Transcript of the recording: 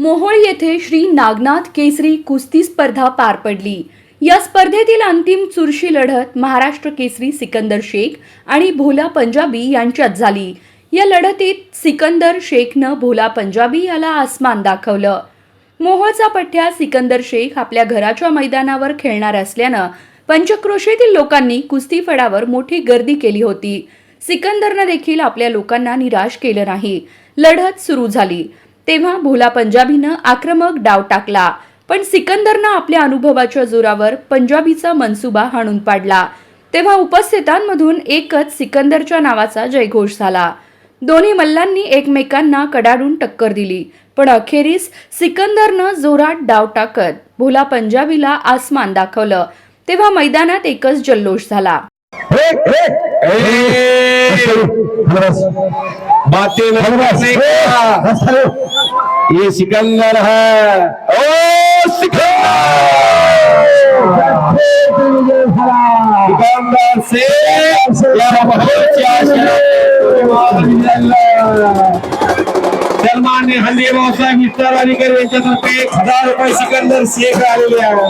मोहोळ येथे श्री नागनाथ केसरी कुस्ती स्पर्धा पार पडली। या स्पर्धेतील अंतिम चुरशी लढत महाराष्ट्र केसरी सिकंदर शेख आणि भोला पंजाबी यांच्यात झाली। या लढतीत सिकंदर शेखनं भोला पंजाबी याला आसमान दाखवलं। मोहोळचा पठ्या सिकंदर शेख आपल्या घराच्या मैदानावर खेळणार असल्यानं पंचक्रोशीतील लोकांनी कुस्ती फडावर मोठी गर्दी केली होती। सिकंदरनं देखील आपल्या लोकांना निराश केलं नाही। लढत सुरू झाली तेव्हा भोला पंजाबीनं आक्रमक डाव टाकला, पण सिकंदरनं आपल्या अनुभवाच्या जोरावर पंजाबीचा मनसुबा हाणून पाडला। तेव्हा उपस्थितांमधून एकच सिकंदरच्या नावाचा जयघोष झाला। दोन्ही मल्लांनी एकमेकांना कडाडून टक्कर दिली, पण अखेरीस सिकंदरनं जोरात डाव टाकत भोला पंजाबीला आसमान दाखवलं। तेव्हा मैदानात एकच जल्लोष झाला। ये सिकंदर है। ओ सिकंदर से सलमान ने हल्दी भाऊसाहेब मिस्टर वालीकर यांच्यातर्फे 1000 रुपये सिकंदर शेख आलेले आहे।